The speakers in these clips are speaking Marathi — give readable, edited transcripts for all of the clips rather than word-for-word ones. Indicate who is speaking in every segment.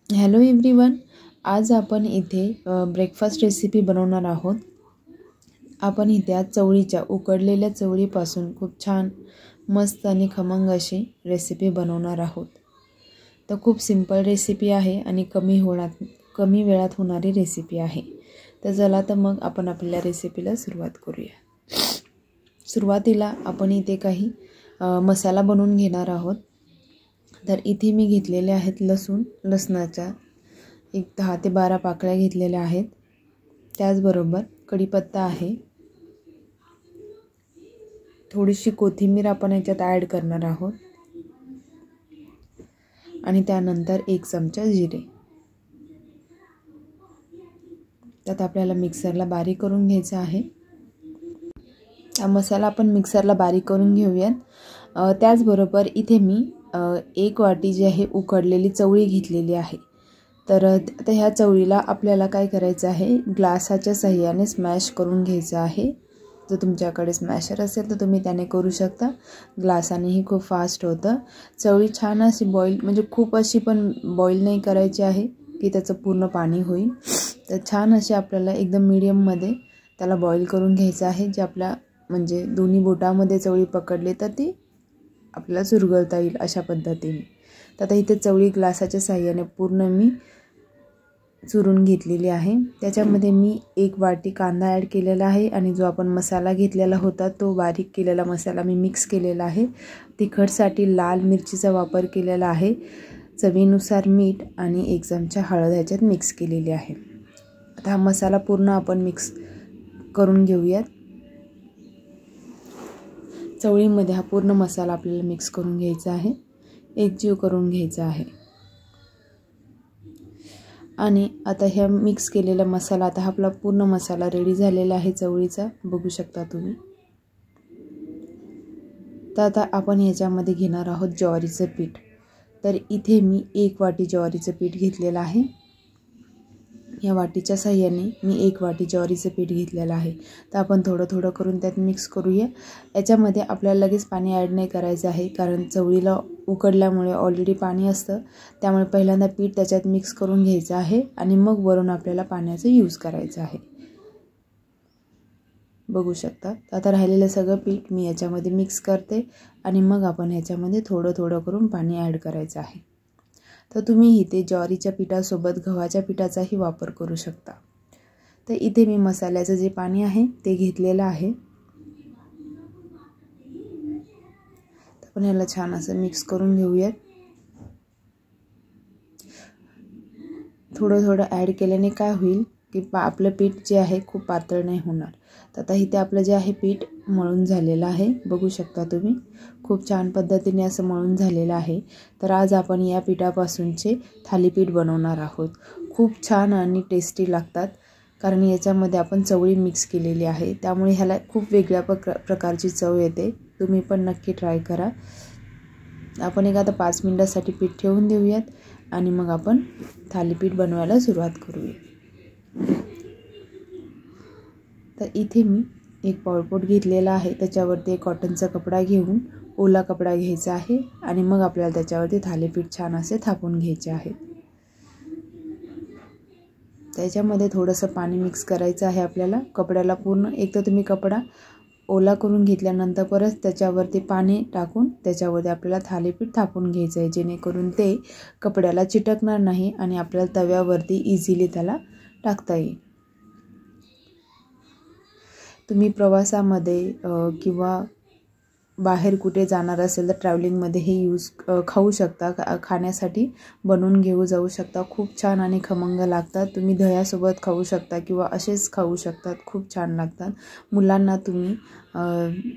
Speaker 1: हॅलो एव्हरीवन, आज आपण इथे ब्रेकफास्ट रेसिपी बनवणार आहोत। आपण इथे चवळीच्या उकडलेल्या चवळीपासून खूप छान मस्त आणि खमंग अशी रेसिपी बनवणार आहोत। तर खूप सिंपल रेसिपी आहे आणि कमी वेळात होणारी रेसिपी आहे। तर चला तर मग आपण आपल्या रेसिपीला सुरुवात करूया। सुरुवातीला आपण इथे काही मसाला बनवून घेणार आहोत। तर इथे मी घेतलेले आहेत लसणाच्या एक 10 ते 12 पाकळ्या घेतलेल्या आहेत। त्याचबरोबर कढीपत्ता आहे, थोडीशी कोथिंबीर आपण याच्यात ॲड करणार आहोत आणि त्यानंतर 1 चमचा जिरे। त्यात आपल्याला मिक्सरला बारीक करून घ्यायचा आहे। हा मसाला आपण मिक्सरला बारीक करून घेऊयात। त्याचबरोबर इथे मी 1 वाटी जी आहे उकडलेली चवळी घेतलेली आहे। तर आता ह्या चवळीला आपल्याला काय करायचं आहे, ग्लासाच्या साहाय्याने स्मॅश करून घ्यायचं आहे। जर तुमच्याकडे स्मॅशर असेल तर तुम्ही त्याने करू शकता, ग्लासानेही खूप फास्ट होतं। चवळी छान अशी म्हणजे खूप अशी पण बॉईल नाही करायची आहे की त्याचं पूर्ण पाणी होईल। तर छान अशी आपल्याला एकदम मीडियममध्ये त्याला बॉईल करून घ्यायचं आहे, जे आपल्या म्हणजे दोन्ही बोटामध्ये चवळी पकडली तर ती आपल्याला चुरगळता येईल अशा पद्धतीने। तर आता इथे चवळी ग्लासाच्या साहाय्याने पूर्ण मी चुरून घेतलेली आहे। त्याच्यामध्ये मी 1 वाटी कांदा ॲड केलेला आहे आणि जो आपण मसाला घेतलेला होता तो बारीक केलेला मसाला मी मिक्स केलेला आहे। तिखटसाठी लाल मिरचीचा वापर केलेला आहे, चवीनुसार मीठ आणि 1 चमचा हळद ह्याच्यात मिक्स केलेली आहे। आता हा मसाला पूर्ण आपण मिक्स करून घेऊयात। चवळीमध्ये हा पूर्ण मसाला आपल्याला मिक्स करून घ्यायचा आहे, एकजीव करून घ्यायचा आहे। आणि आता ह्या मिक्स केलेला मसाला, आता आपला पूर्ण मसाला रेडी झालेला आहे चवळीचा, बघू शकता तुम्ही। तर आता आपण ह्याच्यामध्ये घेणार आहोत ज्वारीचं पीठ। तर इथे मी 1 वाटी ज्वारीचं पीठ घेतलेलं आहे। या वाटीच्या साहाय्याने मी 1 वाटी ज्वारीचं पीठ घेतलेलं आहे। तर आपण थोडं थोडं करून त्यात मिक्स करूया। याच्यामध्ये आपल्याला लगेच पाणी ॲड नाही करायचं आहे, कारण चवळीला उकडल्यामुळे ऑलरेडी पाणी असतं। त्यामुळे पहिल्यांदा पीठ त्याच्यात मिक्स करून घ्यायचं आहे आणि मग वरून आपल्याला पाण्याचा यूज करायचा आहे, बघू शकता। आता राहिलेलं सगळं पीठ मी याच्यामध्ये मिक्स करते आणि मग आपण ह्याच्यामध्ये थोडं थोडं करून पाणी ॲड करायचं आहे। तर तुम्ही इथे ज्वारीच्या पिठासोबत गव्हाच्या पिठाचाही वापर करू शकता। तर इथे मी मसाल्याचं जे पाणी आहे ते घेतलेलं आहे। आपण याला छान असं मिक्स करून घेऊयात। थोडं थोडं ॲड केल्याने काय होईल की आपलं पीठ जे आहे खूप पातळ नाही होणार। तर आता इथे आपलं जे आहे पीठ मळून झालेलं आहे, बघू शकता तुम्ही। खूप छान पद्धतीने असं मळून झालेलं आहे। तर आज आपण या पिठापासूनचे थालीपीठ बनवणार आहोत। खूप छान आणि टेस्टी लागतात, कारण याच्यामध्ये आपण चवळी मिक्स केलेली आहे, त्यामुळे ह्याला खूप वेगळ्या प्रकारची चव येते। तुम्ही पण नक्की ट्राय करा। आपण एक आता 5 मिनिटांसाठी पीठ ठेवून देऊयात आणि मग आपण थालीपीठ बनवायला सुरुवात करूया। तर इथे मी एक पॉळपोट घेतलेला आहे, त्याच्यावरती एक कॉटनचा कपडा घेऊन ओला कपडा घ्यायचा आहे आणि मग आपल्याला त्याच्यावरती थालीपीठ छान असे थापून घ्यायचे आहे। त्याच्यामध्ये थोडंसं पाणी मिक्स करायचं आहे आपल्याला। कपड्याला पूर्ण एक तर तुम्ही कपडा ओला करून घेतल्यानंतर परत त्याच्यावरती पाणी टाकून त्याच्यावरती आपल्याला थालीपीठ थापून घ्यायचं आहे, जेणेकरून ते कपड्याला चिटकणार नाही आणि आपल्याला तव्यावरती इझिली त्याला टाकता येईल। तुम्ही प्रवासामध्ये किंवा बाहेर कुठे जाणार असेल तर ट्रॅव्हलिंगमध्ये हे खाऊ शकता, खाण्यासाठी बनवून घेऊ जाऊ शकता। खूप छान आणि खमंग लागतात। तुम्ही दह्यासोबत खाऊ शकता किंवा असेच खाऊ शकतात, खूप छान लागतात। मुलांना तुम्ही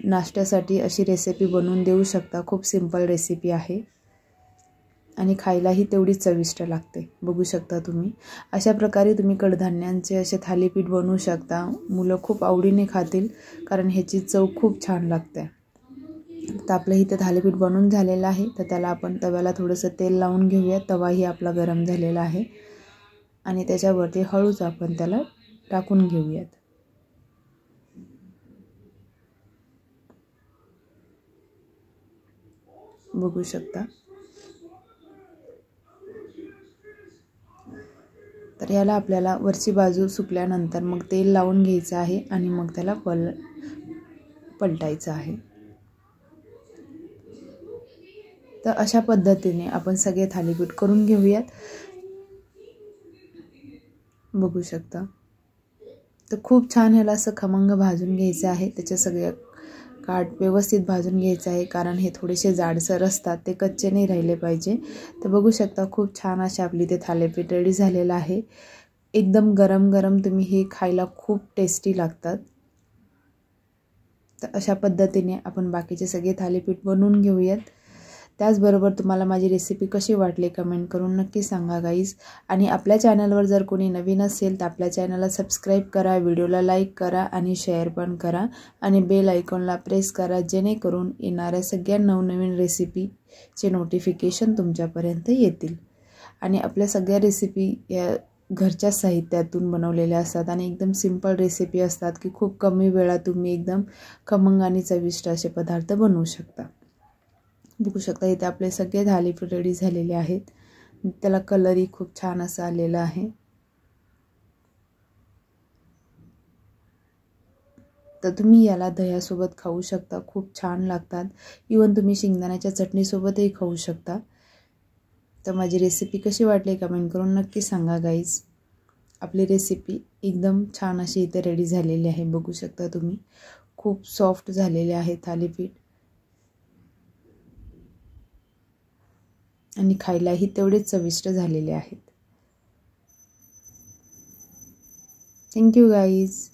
Speaker 1: नाश्त्यासाठी अशी रेसिपी बनवून देऊ शकता। खूप सिंपल रेसिपी आहे आणि खायलाही तेवढीच चविष्ट लागते, बघू शकता तुम्ही। अशा प्रकारे तुम्ही कडधान्यांचे असे थालीपीठ बनवू शकता। मुलं खूप आवडीने खातील, कारण ह्याची चव खूप छान लागते। तर आपलं इथं थालीपीठ बनवून झालेलं आहे। तर त्याला आपण तव्याला थोडंसं तेल लावून घेऊया। तवाही आपला गरम झालेला आहे आणि त्याच्यावरती हळूच आपण त्याला टाकून घेऊयात, बघू शकता। तर याला आपल्याला वरची बाजू सुकल्यानंतर मग तेल लावून घ्यायचं आहे आणि मग त्याला पलटायचं आहे. तर अशा पद्धतीने आपण सगळे थालीपीठ करून घेऊयात. बघू शकता. तर खूप छान ह्याला असं खमंग भाजून घ्यायचं आहे. त्याच्या सगळ्या काठ व्यवस्थित भाजून घ्यायचं आहे, कारण हे थोडेसे जाडसर असतात, ते कच्चे नाही राहिले पाहिजे. तर बघू शकता खूप छान असे आपली ते थालीपीठ रेडी झालेलं आहे. एकदम गरम गरम तुम्ही हे खायला खूप टेस्टी लागतात. तर अशा पद्धतीने आपण बाकीचे सगळे थालीपीठ बनवून घेऊयात. त्याचबरोबर तुम्हाला माझी रेसिपी कशी वाटली कमेंट करून नक्की सांगा गाईज. आणि आपल्या चॅनलवर जर कोणी नवीन असेल तर आपल्या चॅनलला सबस्क्राईब करा, व्हिडिओला लाईक करा आणि शेअर पण करा आणि बेल आयकॉनला प्रेस करा, जेणेकरून येणाऱ्या सगळ्या नवनवीन रेसिपीचे नोटिफिकेशन तुमच्यापर्यंत येतील. आणि आपल्या सगळ्या रेसिपी या घरच्या साहित्यातून बनवलेल्या असतात आणि एकदम सिंपल रेसिपी असतात की खूप कमी वेळात तुम्ही एकदम खमंग आणि चविष्ट असे पदार्थ बनवू शकता. बघू शकता इथे आपले सगळे थालीपीठ रेडी झालेले आहेत. त्याला कलरही खूप छान असा आलेला आहे. तर तुम्ही याला दह्यासोबत खाऊ शकता, खूप छान लागतात. इवन तुम्ही शेंगदाण्याच्या चटणीसोबतही खाऊ शकता. तर माझी रेसिपी कशी वाटली कमेंट करून नक्की सांगा गाईज. आपली रेसिपी एकदम छान अशी इथे रेडी झालेली आहे. बघू शकता तुम्ही खूप सॉफ्ट झालेले आहे थालीपीठ आणि खायलाही तेवढेच चविष्ट झालेले आहेत. Thank you guys.